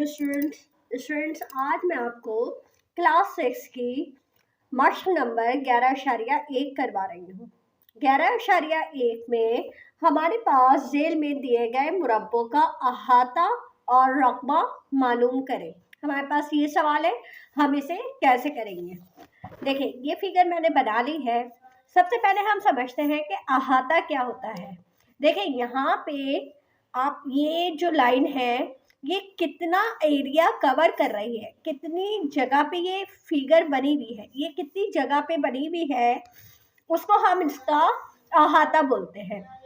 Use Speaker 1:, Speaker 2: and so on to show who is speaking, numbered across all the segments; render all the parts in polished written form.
Speaker 1: Students आज मैं आपको क्लास 6 की मश्क नंबर 11.1 करवा रही हूँ। 11.1 में हमारे पास जेल में दिए गए मुरब्बों का अहाता और रकबा मालूम करें। हमारे पास ये सवाल है, हम इसे कैसे करेंगे। देखिए, ये फिगर मैंने बना ली है। सबसे पहले हम समझते हैं कि अहाता क्या होता है। देखिए, यहाँ पे आप ये जो लाइन है ये कितना एरिया कवर कर रही है, कितनी जगह पे ये फिगर बनी हुई है, ये कितनी जगह पे बनी हुई है, उसको हम इसका अहाता बोलते हैं।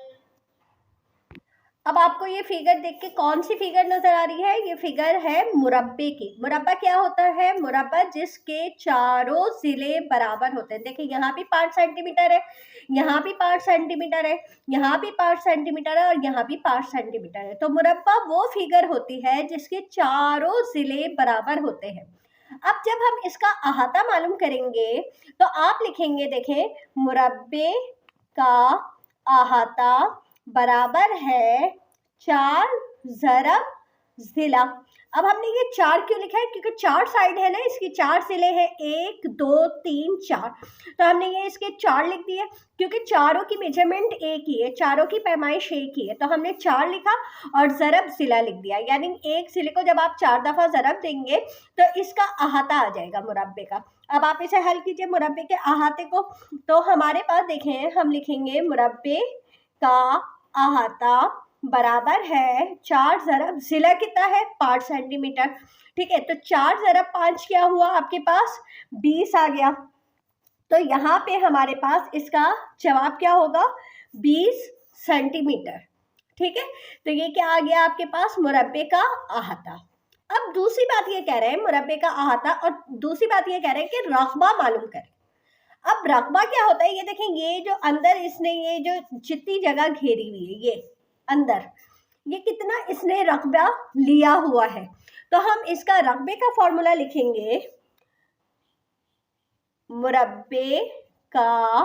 Speaker 1: अब आपको ये फिगर देख के कौन सी फिगर नजर आ रही है? ये फिगर है मुरब्बे की। मुरब्बा क्या होता है? मुरब्बा जिसके चारों जिले बराबर होते हैं। देखिए, यहाँ भी 5 सेंटीमीटर है, यहाँ भी 5 सेंटीमीटर है, यहाँ भी 5 सेंटीमीटर है और यहाँ भी 5 सेंटीमीटर है। तो मुरब्बा वो फिगर होती है जिसके चारों जिले बराबर होते हैं। अब जब हम इसका अहाता मालूम करेंगे तो आप लिखेंगे, देखें, मुरब्बे का अहाता बराबर है 4 ज़रब जिला। अब हमने ये 4 क्यों लिखा है? क्योंकि 4 साइड है ना, इसकी 4 जिले हैं, 1 2 3 4। तो हमने ये इसके 4 लिख दिए क्योंकि चारों की मेजरमेंट एक ही है, चारों की पैमाइश एक ही है। तो हमने 4 लिखा और ज़रब जिला लिख दिया, यानी एक जिले को जब आप 4 दफ़ा ज़रब देंगे तो इसका अहाता आ जाएगा मुरब्बे का। अब आप इसे हल कीजिए मुरब्बे के अहाते को। तो हमारे पास देखें, हम लिखेंगे मुरब्बे का अहाता बराबर है 4 ज़रब जिला कितना है? 5 सेंटीमीटर। ठीक है, तो 4 ज़रब 5 क्या हुआ? आपके पास 20 आ गया। तो यहाँ पे हमारे पास इसका जवाब क्या होगा? 20 सेंटीमीटर। ठीक है, तो ये क्या आ गया आपके पास? मुरब्बे का अहाता। अब दूसरी बात ये कह रहे हैं मुरब्बे का अहाता, और दूसरी बात ये कह रहे हैं कि रकबा मालूम करें। अब रकबा क्या होता है? ये देखें, ये जो अंदर इसने ये जो जितनी जगह घेरी हुई है, ये अंदर ये कितना इसने रकबा लिया हुआ है। तो हम इसका रकबे का फॉर्मूला लिखेंगे, मुरब्बे का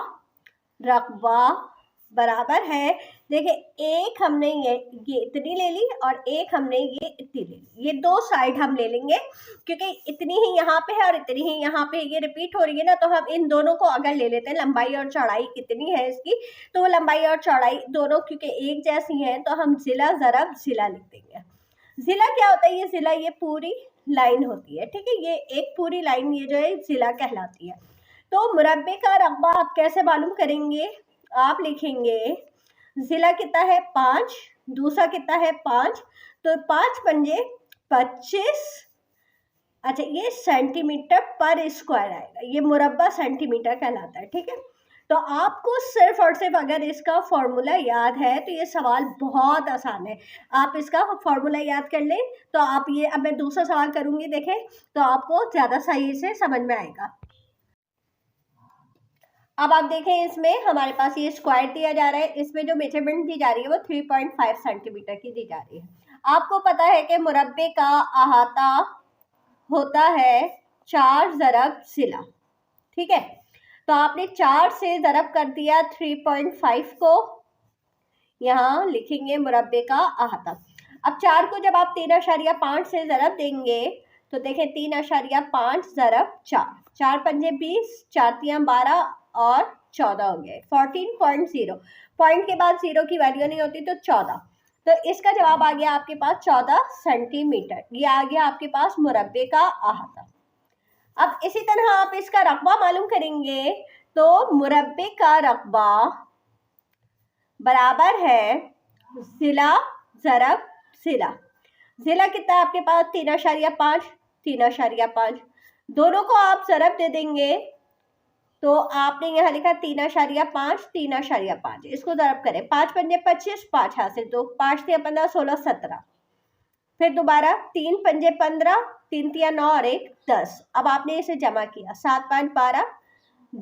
Speaker 1: रकबा बराबर है, देखिए, एक हमने ये इतनी ले ली और एक हमने ये इतनी ले ली। ये दो साइड हम ले लेंगे क्योंकि इतनी ही यहाँ पे है और इतनी ही यहाँ पे, ये रिपीट हो रही है ना, तो हम इन दोनों को अगर ले लेते हैं, लंबाई और चौड़ाई कितनी है इसकी, तो वो लंबाई और चौड़ाई दोनों क्योंकि एक जैसी हैं तो हम जिला ज़रब जिला लिख देंगे। जिला क्या होता है? ये जिला ये पूरी लाइन होती है। ठीक है, ये एक पूरी लाइन ये जो है जिला कहलाती है। तो मुरब्बे का रकबा आप कैसे मालूम करेंगे? आप लिखेंगे जिला कितना है? 5, दूसरा कितना है? 5, तो 5 पंजे 25। अच्छा, ये सेंटीमीटर पर स्क्वायर आएगा, ये मुरब्बा सेंटीमीटर कहलाता है। ठीक है, तो आपको सिर्फ और सिर्फ अगर इसका फॉर्मूला याद है तो ये सवाल बहुत आसान है। आप इसका फॉर्मूला याद कर लें तो आप ये, अब मैं दूसरा सवाल करूंगी, देखें, तो आपको ज़्यादा सही से समझ में आएगा। अब आप देखें, इसमें हमारे पास ये स्क्वायर दिया जा रहा है, इसमें जो मेजरमेंट दी जा रही है वो 3.5 सेंटीमीटर की दी जा रही है। आपको पता है कि मुरब्बे का अहाता होता है 4 ज़रब जिला। ठीक है, तो आपने 4 से ज़रब कर दिया 3.5 को, यहाँ लिखेंगे मुरब्बे का अहाता। अब 4 को जब आप 3.5 से ज़रब देंगे तो देखें, 3.5 ज़रब 4, 4 पंजे 20, 4 तियां 12 और 14 हो गए, 14.0। पॉइंट के बाद 0 की वैल्यू नहीं होती तो 14। तो इसका जवाब आ गया आपके पास 14 सेंटीमीटर। ये आ गया आपके पास मुरब्बे का अहाता। अब इसी तरह आप इसका रकबा मालूम करेंगे, तो मुरब्बे का रकबा बराबर है जिला ज़रब जिला। जिला कितना आपके पास? 3.5, 3.5, दोनों को आप ज़रब दे देंगे तो आपने यहाँ लिखा 3.5, 3.5, इसको ज़रब करें, 5 पंजे 25, 5 हासिल, तो 5 तिया 15, 16, 17, फिर दोबारा 3 पंजे 15, 3 तिया 9 और 1 10। अब आपने इसे जमा किया, 7 5 12,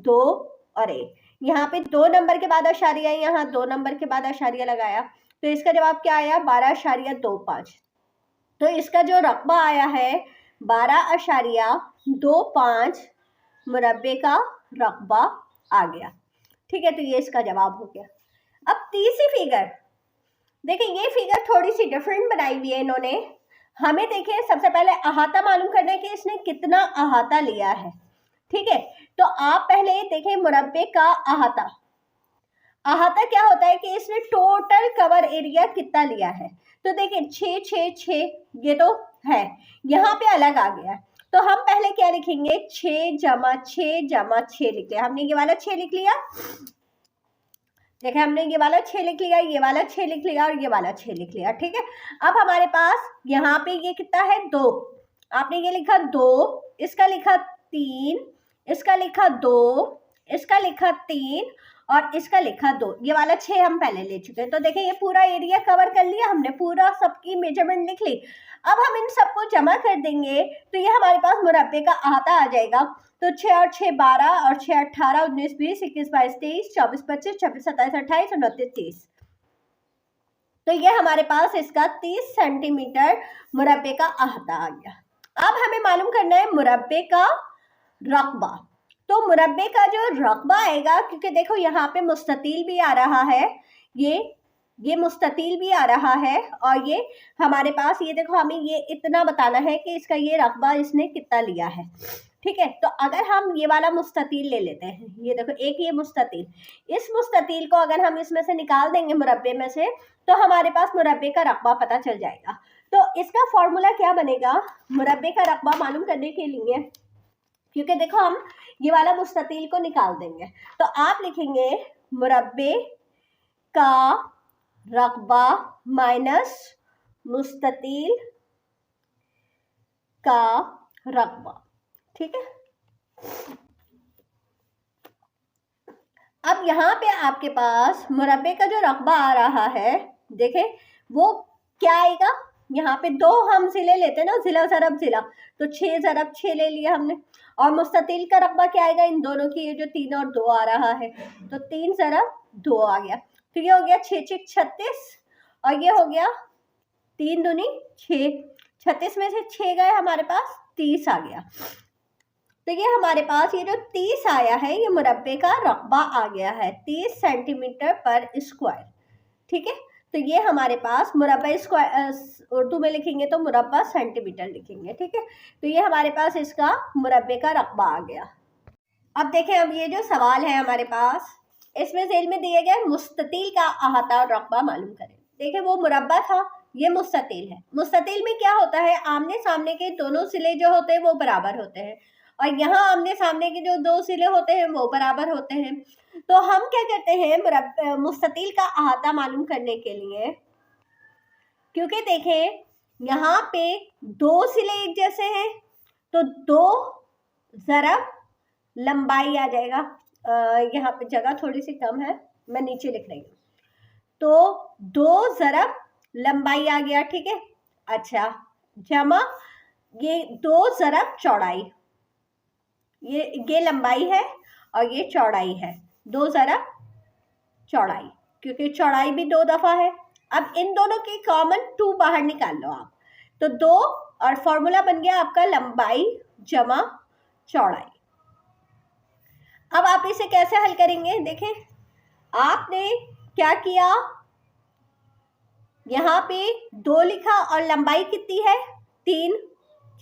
Speaker 1: 2 और 1, यहाँ पे 2 नंबर के बाद अशारिया, यहाँ 2 नंबर के बाद अशारिया लगाया, तो इसका जवाब क्या आया? 12.25। तो इसका जो रकबा आया है 12.25 मुरब्बे का रकबा आ गया। ठीक है, तो ये इसका जवाब हो गया। अब तीसरी फिगर देखिए, ये फिगर थोड़ी सी डिफरेंट बनाई हुई है इन्होंने। हमें देखिए सबसे पहले अहाता मालूम करना है कि इसने कितना अहाता लिया है। ठीक है, तो आप पहले देखें मुरब्बे का अहाता। अहाता क्या होता है कि इसने टोटल कवर एरिया कितना लिया है। तो देखिए 6 6 6 ये तो है, यहाँ पे अलग आ गया। तो हम पहले क्या लिखेंगे, 6 जमा 6 जमा 6 लिख लिया हमने, ये वाला 6 लिख लिया। देखिए हमने ये वाला 6 लिख लिया, ये वाला 6 लिख लिया और ये वाला 6 लिख लिया। ठीक है, अब हमारे पास यहाँ पे ये कितना है, 2। आपने ये लिखा 2, इसका लिखा 3, इसका लिखा 2, इसका लिखा 3 और इसका लिखा 2। ये वाला 6 हम पहले ले चुके हैं। तो देखिए ये पूरा एरिया कवर कर लिया हमने, पूरा सबकी मेजरमेंट लिख ली। अब हम इन सबको जमा कर देंगे तो ये हमारे पास मुरब्बे का अहाता आ जाएगा। तो 6 और 6 12 और 6 18 19 20 21 22 23 24 25 26 27 28 29 30। तो ये हमारे पास इसका 30 सेंटीमीटर मुरब्बे का अहाता आ गया। अब हमें मालूम करना है मुरब्बे का रकबा। तो मुरब्बे का जो रकबा आएगा, क्योंकि देखो यहाँ पे मुस्ततील भी आ रहा है, ये मुस्ततील भी आ रहा है और ये हमारे पास, ये देखो हमें ये इतना बताना है कि इसका ये रकबा इसने कितना लिया है। ठीक है, तो अगर हम ये वाला मुस्ततील ले लेते हैं, ये देखो एक ये मुस्ततील, इस मुस्ततील को अगर हम इसमें से निकाल देंगे मुरब्बे में से, तो हमारे पास मुरब्बे का रकबा पता चल जाएगा। तो इसका फॉर्मूला क्या बनेगा मुरब्बे का रकबा मालूम करने के लिए, क्योंकि देखो हम ये वाला मुस्ततील को निकाल देंगे। तो आप लिखेंगे मुरब्बे का रकबा माइनस मुस्ततील का रकबा। ठीक है, अब यहाँ पे आपके पास मुरब्बे का जो रकबा आ रहा है, देखें वो क्या आएगा, यहाँ पे 2 हम ज़िले लेते हैं ना, ज़िला ज़रब ज़िला, तो 6 ज़रब 6 ले लिया हमने। और मुस्ततील का रकबा क्या आएगा, इन दोनों की, ये जो 3 और 2 आ रहा है, तो 3 ज़रब 2 आ गया। तो ये हो गया 6 6 36 और ये हो गया 3 दूनी 6, 36 में से 6 गए हमारे पास, 30 आ गया। तो ये हमारे पास ये जो 30 आया है, ये मुरब्बे का रकबा आ गया है, 30 सेंटीमीटर पर स्क्वायर। ठीक है, तो ये हमारे पास मुरब्बा स्क्वायर, उर्दू में लिखेंगे तो मुरब्बा सेंटीमीटर लिखेंगे। ठीक है, तो ये हमारे पास इसका मुरब्बे का रकबा आ गया। अब देखें, अब ये जो सवाल है हमारे पास, इसमें जेल में दिए गए मुस्ततील का अहाता और रकबा मालूम करें। देखिए वो मुरब्बा था, ये मुस्ततील है। मुस्ततील में क्या होता है, आमने सामने के दोनों सिले जो होते हैं वो बराबर होते हैं, और यहाँ आमने सामने के जो 2 सिले होते हैं वो बराबर होते हैं। तो हम क्या करते हैं मुस्ततील का अहाता मालूम करने के लिए, क्योंकि देखें यहाँ पे 2 सिले एक जैसे हैं, तो 2 ज़रब लंबाई आ जाएगा। यहाँ पे जगह थोड़ी सी कम है, मैं नीचे लिख रही हूँ। तो 2 ज़रब लंबाई आ गया। ठीक है, अच्छा, जमा ये 2 ज़रब चौड़ाई, ये लंबाई है और ये चौड़ाई है, 2 ज़रब चौड़ाई, क्योंकि चौड़ाई भी 2 दफ़ा है। अब इन दोनों की कॉमन 2 बाहर निकाल लो आप, तो 2 और फॉर्मूला बन गया आपका लंबाई जमा चौड़ाई। अब आप इसे कैसे हल करेंगे, देखें आपने क्या किया, यहाँ पे 2 लिखा और लंबाई कितनी है 3,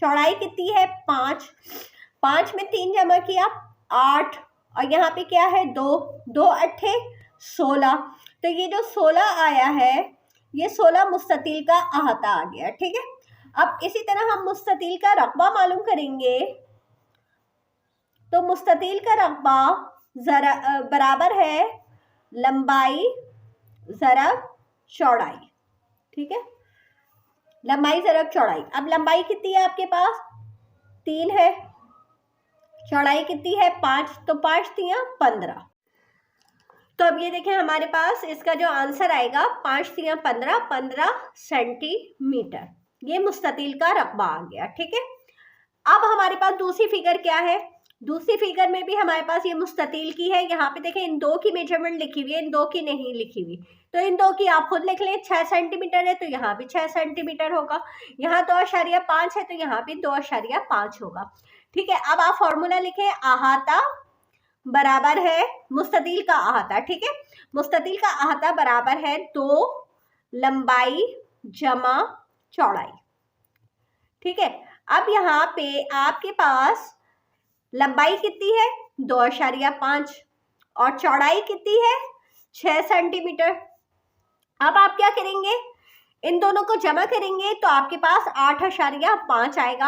Speaker 1: चौड़ाई कितनी है 5, 5 में 3 जमा किया 8, और यहाँ पे क्या है 2, 2 अट्ठे 16। तो ये जो 16 आया है, ये 16 मुस्ततील का अहाता आ गया। ठीक है, अब इसी तरह हम मुस्ततील का रकबा मालूम करेंगे। तो मुस्ततील का रकबा बराबर है लंबाई ज़रब चौड़ाई। ठीक है, लंबाई ज़रब चौड़ाई। अब लंबाई कितनी है आपके पास 3 है, चौड़ाई कितनी है 5, तो 5 3 15। तो अब ये देखें हमारे पास इसका जो आंसर आएगा 5 3 15, 15 सेंटीमीटर, ये मुस्ततील का रकबा आ गया। ठीक है, अब हमारे पास दूसरी फिगर क्या है, दूसरी फिगर में भी हमारे पास ये मुस्ततील की है। यहाँ पे देखें इन 2 की मेजरमेंट लिखी हुई है, इन 2 की नहीं लिखी हुई, तो इन 2 की आप खुद लिख लें। 6 सेंटीमीटर है तो यहाँ भी 6 सेंटीमीटर होगा, यहाँ 2.5 है तो यहाँ भी 2.5 होगा। ठीक है, अब आप फॉर्मूला लिखें, अहाता बराबर है मुस्ततील का अहाता। ठीक है, मुस्ततील का अहाता बराबर है 2 लंबाई जमा चौड़ाई। ठीक है। अब यहाँ पे आपके पास लंबाई कितनी है 2.5 और चौड़ाई कितनी है 6 सेंटीमीटर। अब आप क्या करेंगे, इन दोनों को जमा करेंगे तो आपके पास 8.5 आएगा।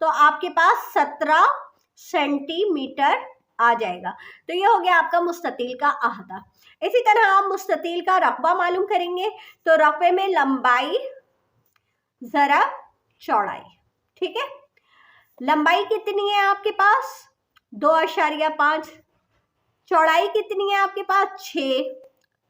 Speaker 1: तो आपके पास 17 सेंटीमीटर आ जाएगा। तो ये हो गया आपका मुस्ततील का अहाता। इसी तरह आप मुस्ततील का रकबा मालूम करेंगे, तो रकबे में लंबाई ज़रब चौड़ाई, ठीक है। लंबाई कितनी है आपके पास 2.5, चौड़ाई कितनी है आपके पास 6।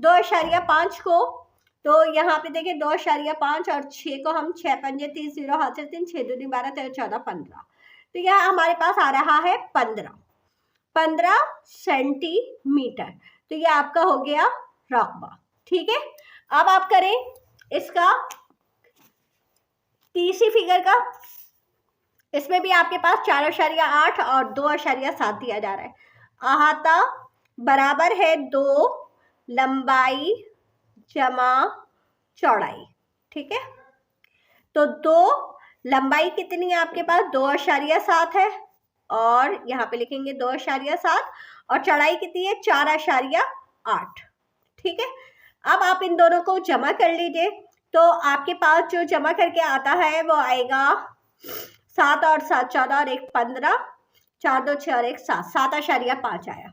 Speaker 1: 2.5 को, तो यहाँ पे देखिए 2.5 और 6 को हम 6 पंजे 30 0 हाथ से 3 6 दूनी 12 13 14 15, तो यह हमारे पास आ रहा है 15 सेंटीमीटर। तो ये आपका हो गया रकबा, ठीक है। अब आप करें इसका तीसरी फिगर का, इसमें भी आपके पास 4.8 और 2.7 दिया जा रहा है। अहाता बराबर है 2 लंबाई जमा चौड़ाई, ठीक है। तो 2 लंबाई कितनी है आपके पास 2.7 है, और यहाँ पे लिखेंगे 2.7, और चौड़ाई कितनी है 4.8, ठीक है। अब आप इन दोनों को जमा कर लीजिए, तो आपके पास जो जमा करके आता है वो आएगा 7 और 7 14 और 1 15, 4 2 6 और 1 7, 7.5 आया।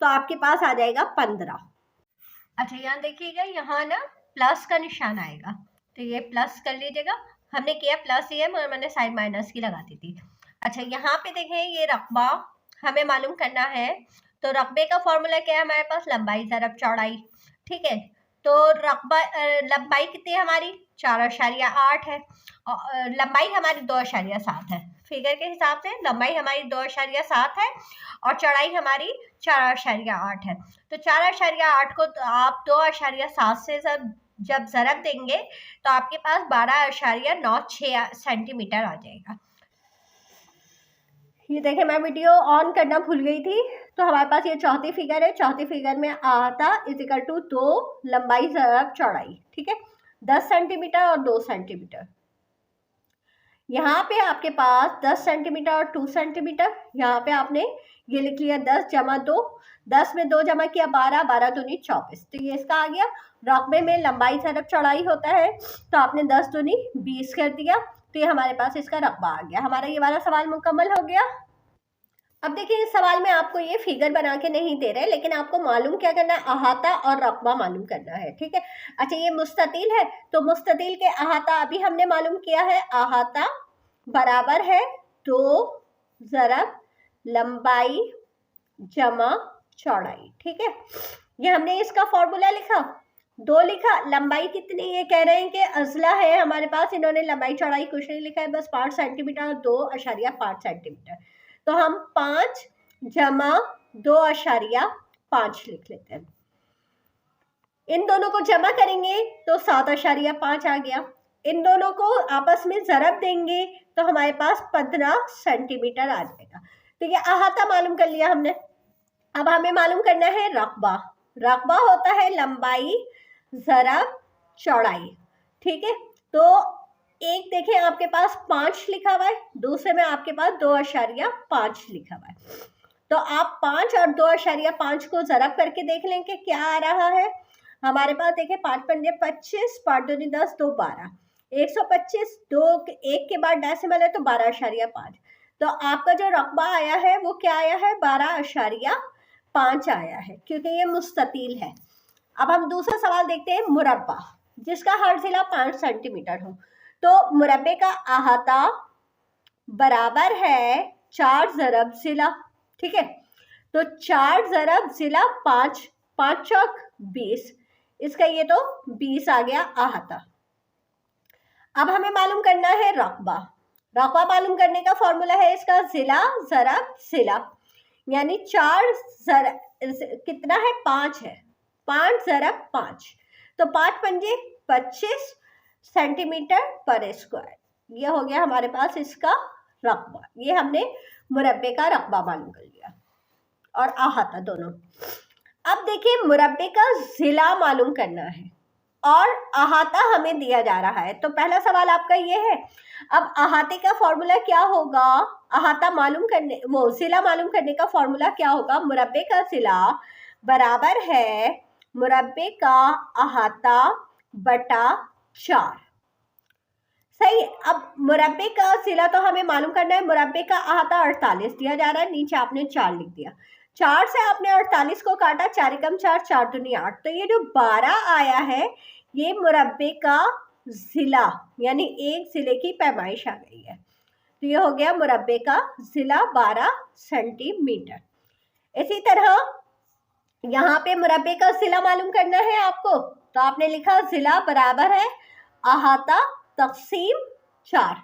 Speaker 1: तो आपके पास आ जाएगा 15। अच्छा यहाँ देखिएगा, यहाँ ना प्लस का निशान आएगा, तो ये प्लस कर लीजिएगा। हमने किया प्लस ही है मगर मैंने साइड माइनस की लगा दी थी। अच्छा यहाँ पे देखें, ये रकबा हमें मालूम करना है, तो रकबे का फॉर्मूला क्या है हमारे पास, लंबाई ज़रब चौड़ाई, ठीक है। तो रकबा लंबाई कितनी है हमारी 4.8 है, और लंबाई हमारी 2.7 है। फिगर के हिसाब से लंबाई हमारी 2.7 है और चौड़ाई हमारी 4.8 है। तो 4.8 को तो आप 2.7 से जब ज़रब देंगे तो आपके पास 12.96 सेंटीमीटर आ जाएगा। ये देखें, मैं वीडियो ऑन करना भूल गई थी, तो हमारे पास ये चौथी फिगर है। चौथी फिगर में अहाता इक्वल टू 2 लंबाई ज़रब चौड़ाई, ठीक है, 10 सेंटीमीटर और 2 सेंटीमीटर। यहाँ पे आपके पास 10 सेंटीमीटर और 2 सेंटीमीटर, यहाँ पे आपने ये लिख लिया 10 जमा 2, 10 में 2 जमा किया 12, 12 दूनी 24, तो ये इसका आ गया। रकबे में लंबाई ज़रब चौड़ाई होता है, तो आपने 10 दूनी 20 कर दिया, तो ये हमारे पास इसका रकबा आ गया। हमारा ये वाला सवाल मुकम्मल हो गया। अब देखिए, इस सवाल में आपको ये फिगर बना के नहीं दे रहे, लेकिन आपको मालूम क्या करना है, अहाता और रकबा मालूम करना है, ठीक है। अच्छा ये मुस्ततील है, तो मुस्ततील के अहाता अभी हमने मालूम किया है, अहाता बराबर है 2 ज़रब लंबाई जमा चौड़ाई, ठीक है। ये हमने इसका फॉर्मूला लिखा, 2 लिखा। लंबाई कितनी, ये कह रहे हैं कि अजला है हमारे पास, इन्होंने लंबाई चौड़ाई कुछ नहीं लिखा है, बस 5 सेंटीमीटर और 2.5 सेंटीमीटर, तो हम 5 जमा 2.5 लिख लेते हैं। इन दोनों को जमा करेंगे तो 7.5 आ गया। इन दोनों को आपस में ज़रब देंगे तो हमारे पास 15 सेंटीमीटर आ जाएगा। तो ये अहाता मालूम कर लिया हमने। अब हमें मालूम करना है रकबा। रकबा होता है लंबाई ज़रब चौड़ाई, ठीक है। तो एक देखें आपके पास 5 लिखा हुआ है, दूसरे में आपके पास 2.5 लिखा हुआ है, तो आप 5 और 2.5 को ज़रब करके देख लें कि क्या आ रहा है। हमारे पास देखें 5 पंजे 25, 5 दूनी 10, 2 12, 125, 2 1 के बाद डेसिमल है तो 12.5, तो आपका जो रकबा आया है वो क्या आया है 12.5 आया है, क्योंकि ये मुस्ततील है। अब हम दूसरा सवाल देखते हैं, मुरब्बा जिसका हर ज़िला 5 सेंटीमीटर हो। तो मुरब्बे का अहाता बराबर है 4 ज़रब ज़िला, ठीक है। तो 4 ज़रब ज़िला 5, 5 चौक 20, इसका ये तो 20 आ गया अहाता। अब हमें मालूम करना है रकबा। रकबा मालूम करने का फॉर्मूला है इसका ज़िला ज़रब ज़िला, यानी 4 ज़रब कितना है 5 है, 5 ज़रब 5, तो 5 पंजे 25 सेंटीमीटर पर स्क्वायर, ये हो गया हमारे पास इसका रकबा। ये हमने मुरब्बे का रकबा मालूम कर लिया। और अहाता दोनों। अब देखिए मुरब्बे का जिला मालूम करना है और अहाता हमें दिया जा रहा है, तो पहला सवाल आपका ये है। अब अहाते का फॉर्मूला क्या होगा, अहाता मालूम करने, वो जिला मालूम करने का फॉर्मूला क्या होगा, मुरब्बे का जिला बराबर है मुरब्बे का अहाता बटा 4। सही। अब मुरब्बे का जिला तो हमें मालूम करना है, मुरब्बे का अहाता 48 दिया जा रहा है, नीचे आपने 4 लिख दिया, 4 से आपने 48 को काटा, 4 एकम 4, 4 दूनी 8, तो ये जो 12 आया है ये मुरब्बे का जिला यानी एक जिले की पैमाइश आ गई है, तो ये हो गया मुरब्बे का जिला 12 सेंटीमीटर। इसी तरह यहाँ पे मुरब्बे का जिला मालूम करना है आपको, तो आपने लिखा जिला बराबर है अहाता तकसीम 4।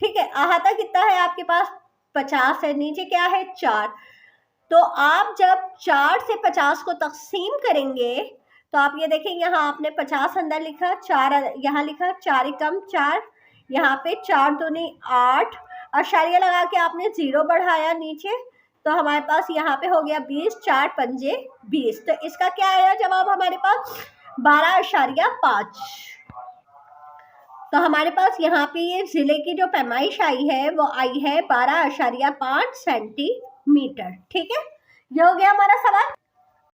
Speaker 1: ठीक है, अहाता कितना है आपके पास 50 है, नीचे क्या है 4, तो आप जब 4 से 50 को तकसीम करेंगे तो आप ये देखें यहाँ आपने 50 अंदर लिखा, 4 यहाँ लिखा, 4 एकम 4, यहाँ पे 4 दूनी 8, अशारिया लगा के आपने 0 बढ़ाया नीचे, तो हमारे पास यहाँ पे हो गया 20, 4 पंजे 20, तो इसका क्या आया जवाब हमारे पास 12.5। तो हमारे पास यहाँ पे ये जिले की जो पैमाइश आई है वो आई है 12.5 सेंटीमीटर। ठीक है, ये हो गया हमारा सवाल।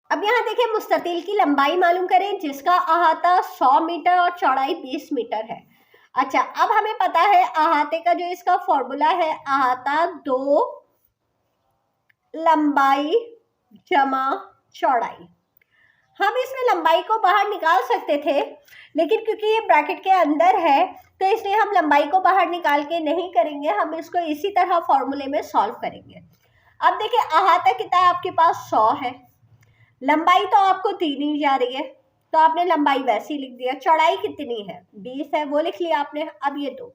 Speaker 1: अब यहाँ देखिए मुस्ततील की लंबाई मालूम करें जिसका अहाता 100 मीटर और चौड़ाई 20 मीटर है। अच्छा, अब हमें पता है अहाते का जो इसका फॉर्मूला है, अहाता 2 लंबाई जमा चौड़ाई। हम इसमें लंबाई को बाहर निकाल सकते थे, लेकिन क्योंकि ये ब्रैकेट के अंदर है तो इसलिए हम लंबाई को बाहर निकाल के नहीं करेंगे, हम इसको इसी तरह फॉर्मूले में सॉल्व करेंगे। अब देखिए अहाता कितना है आपके पास 100 है, लंबाई तो आपको 3 ही जा रही है, तो आपने लंबाई वैसे ही लिख दिया, चौड़ाई कितनी है 20 है, वो लिख लिया आपने। अब ये 2,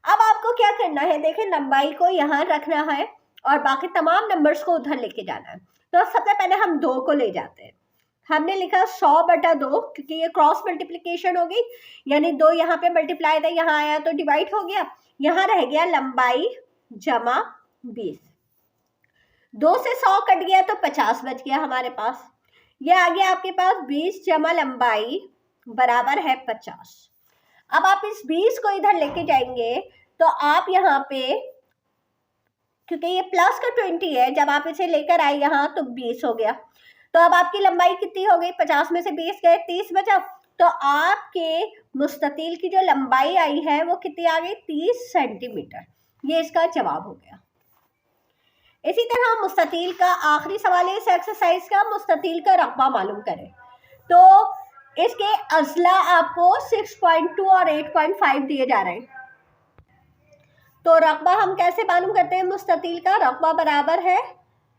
Speaker 1: अब आपको क्या करना है, देखिए लंबाई को यहाँ रखना है और बाकी तमाम नंबर्स को उधर लेके जाना है। तो सबसे पहले हम 2 को ले जाते हैं, हमने लिखा 100 बटा 2, क्योंकि ये क्रॉस मल्टीप्लिकेशन हो गई, यानी 2 यहाँ पे मल्टीप्लाई था, यहाँ आया तो डिवाइड हो गया, यहाँ रह गया लंबाई जमा 20, 2 से 100 कट गया तो 50 बच गया हमारे पास, ये आ गया आपके पास 20 जमा लंबाई बराबर है 50। अब आप इस 20 को इधर लेके जाएंगे तो आप यहाँ पे, क्योंकि ये प्लस का 20 है, जब आप इसे लेकर आए यहाँ तो 20 हो गया, तो अब आपकी लंबाई कितनी हो गई, 50 में से 20 गए 30 बचा, तो आपके मुस्ततील की जो लंबाई आई है वो कितनी आ गई 30 सेंटीमीटर। ये इसका जवाब हो गया। इसी तरह मुस्ततील का आखिरी सवाल है इस एक्सरसाइज का, मुस्ततील का रकबा मालूम करें। तो इसके अजला आपको 6.2 और 8.5 दिए जा रहे हैं, तो रकबा हम कैसे मालूम करते हैं, मुस्ततील का रकबा बराबर है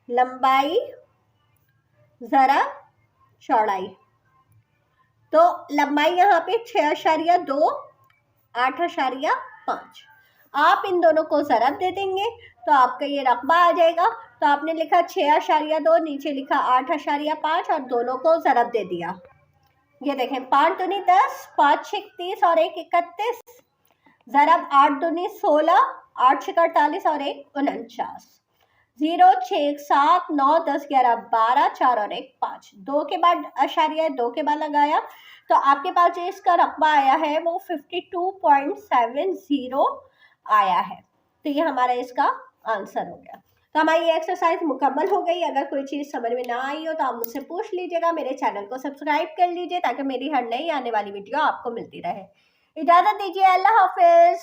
Speaker 1: लंबाई जरा चौड़ाई, तो लंबाई यहाँ पे 6.2 8.5, आप इन दोनों को ज़रब दे देंगे तो आपका ये रकबा आ जाएगा। तो आपने लिखा 6.2, नीचे लिखा 8.5 और दोनों को ज़रब दे दिया। ये देखें 5 दूनी 10, 5 छक 30 और 1 31, ज़रब 8 दूनी 16, 8 छक 48 और 1 49, 0 6 7 9 10 11 12, 4 और 1 5, 2 के बाद अशारिया 2 के बाद लगाया, तो आपके पास जो इसका रकबा आया है वो 52.70 आया है। तो ये हमारा इसका आंसर हो गया। तो हमारी ये एक्सरसाइज मुकम्मल हो गई। अगर कोई चीज़ समझ में ना आई हो तो आप मुझसे पूछ लीजिएगा। मेरे चैनल को सब्सक्राइब कर लीजिए ताकि मेरी हर नई आने वाली वीडियो आपको मिलती रहे। इजाज़त दीजिए, अल्लाह हाफिज़।